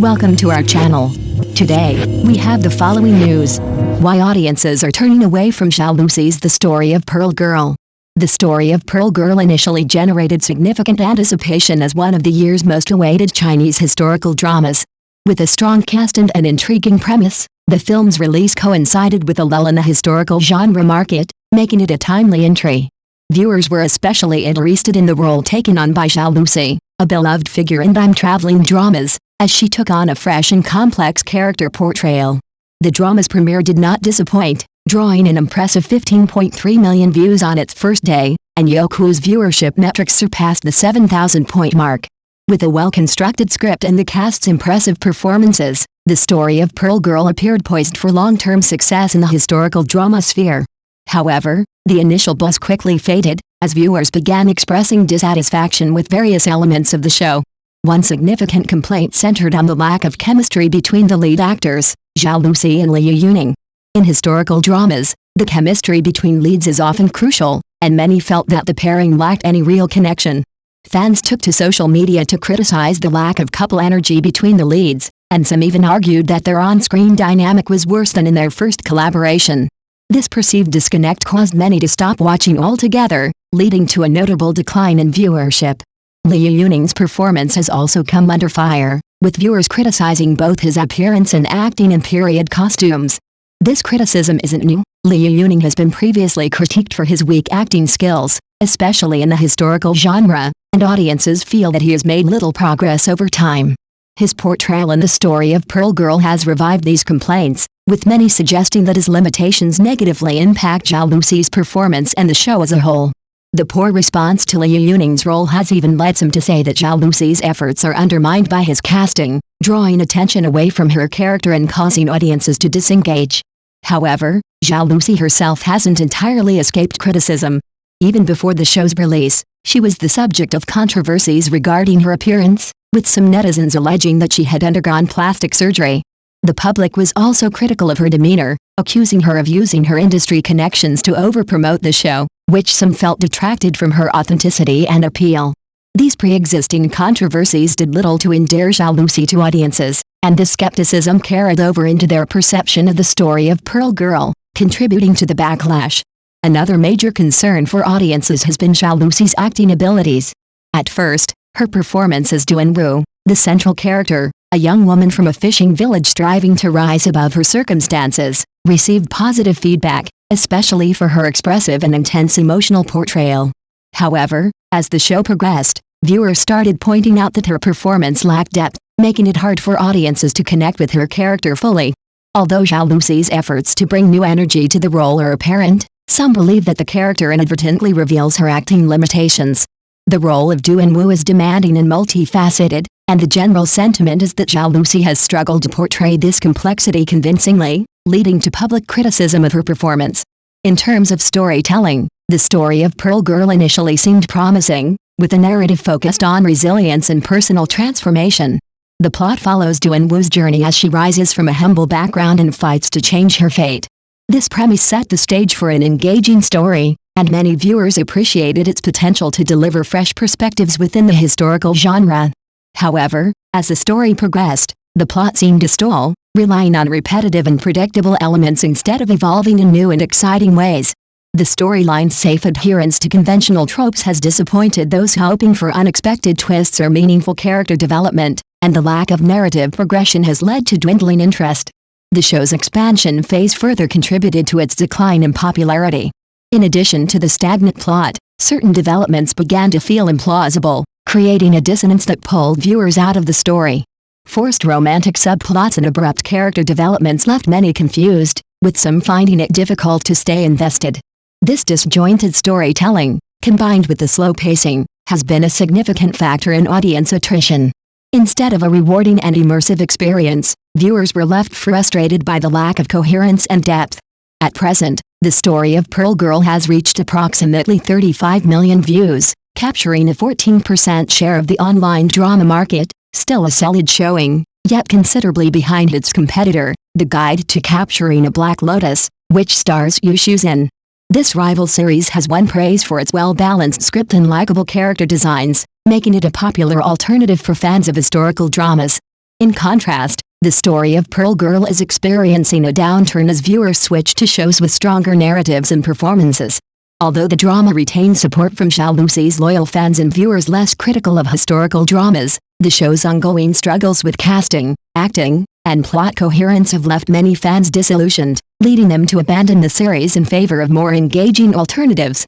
Welcome to our channel. Today, we have the following news. Why audiences are turning away from Zhao Lusi's The Story of Pearl Girl. The Story of Pearl Girl initially generated significant anticipation as one of the year's most awaited Chinese historical dramas. With a strong cast and an intriguing premise, the film's release coincided with a lull in the historical genre market, making it a timely entry. Viewers were especially interested in the role taken on by Zhao Lusi, a beloved figure in time-traveling dramas, as she took on a fresh and complex character portrayal. The drama's premiere did not disappoint, drawing an impressive 15.3 million views on its first day, and Youku's viewership metrics surpassed the 7,000-point mark. With a well-constructed script and the cast's impressive performances, The Story of Pearl Girl appeared poised for long-term success in the historical drama sphere. However, the initial buzz quickly faded, as viewers began expressing dissatisfaction with various elements of the show. One significant complaint centered on the lack of chemistry between the lead actors, Zhao Lusi and Liu Yuning. In historical dramas, the chemistry between leads is often crucial, and many felt that the pairing lacked any real connection. Fans took to social media to criticize the lack of couple energy between the leads, and some even argued that their on-screen dynamic was worse than in their first collaboration. This perceived disconnect caused many to stop watching altogether, leading to a notable decline in viewership. Liu Yuning's performance has also come under fire, with viewers criticizing both his appearance and acting in period costumes. This criticism isn't new. Liu Yuning has been previously critiqued for his weak acting skills, especially in the historical genre, and audiences feel that he has made little progress over time. His portrayal in The Story of Pearl Girl has revived these complaints, with many suggesting that his limitations negatively impact Zhao Lusi's performance and the show as a whole. The poor response to Liu Yuning's role has even led some to say that Zhao Lusi's efforts are undermined by his casting, drawing attention away from her character and causing audiences to disengage. However, Zhao Lusi herself hasn't entirely escaped criticism. Even before the show's release, she was the subject of controversies regarding her appearance, with some netizens alleging that she had undergone plastic surgery. The public was also critical of her demeanor, accusing her of using her industry connections to over-promote the show, which some felt detracted from her authenticity and appeal. These pre-existing controversies did little to endear Zhao Lusi to audiences, and this skepticism carried over into their perception of The Story of Pearl Girl, contributing to the backlash. Another major concern for audiences has been Zhao Lusi's acting abilities. At first, her performance as Duan-Wu, the central character, a young woman from a fishing village striving to rise above her circumstances, received positive feedback, especially for her expressive and intense emotional portrayal. However, as the show progressed, viewers started pointing out that her performance lacked depth, making it hard for audiences to connect with her character fully. Although Zhao Lusi's efforts to bring new energy to the role are apparent, some believe that the character inadvertently reveals her acting limitations. The role of Duan-Wu is demanding and multifaceted, and the general sentiment is that Zhao Lusi has struggled to portray this complexity convincingly, leading to public criticism of her performance. In terms of storytelling, The Story of Pearl Girl initially seemed promising, with a narrative focused on resilience and personal transformation. The plot follows Duan-Wu's journey as she rises from a humble background and fights to change her fate. This premise set the stage for an engaging story, and many viewers appreciated its potential to deliver fresh perspectives within the historical genre. However, as the story progressed, the plot seemed to stall, relying on repetitive and predictable elements instead of evolving in new and exciting ways. The storyline's safe adherence to conventional tropes has disappointed those hoping for unexpected twists or meaningful character development, and the lack of narrative progression has led to dwindling interest. The show's expansion phase further contributed to its decline in popularity. In addition to the stagnant plot, certain developments began to feel implausible, creating a dissonance that pulled viewers out of the story. Forced romantic subplots and abrupt character developments left many confused, with some finding it difficult to stay invested. This disjointed storytelling, combined with the slow pacing, has been a significant factor in audience attrition. Instead of a rewarding and immersive experience, viewers were left frustrated by the lack of coherence and depth. At present, The Story of Pearl Girl has reached approximately 35 million views, capturing a 14% share of the online drama market, still a solid showing, yet considerably behind its competitor, The Guide to Capturing a Black Lotus, which stars Yu Shuzhen. This rival series has won praise for its well-balanced script and likable character designs, making it a popular alternative for fans of historical dramas. In contrast, the story of Pearl Girl is experiencing a downturn as viewers switch to shows with stronger narratives and performances. Although the drama retains support from Zhao Lusi's loyal fans and viewers less critical of historical dramas, the show's ongoing struggles with casting, acting, and plot coherence have left many fans disillusioned, leading them to abandon the series in favor of more engaging alternatives.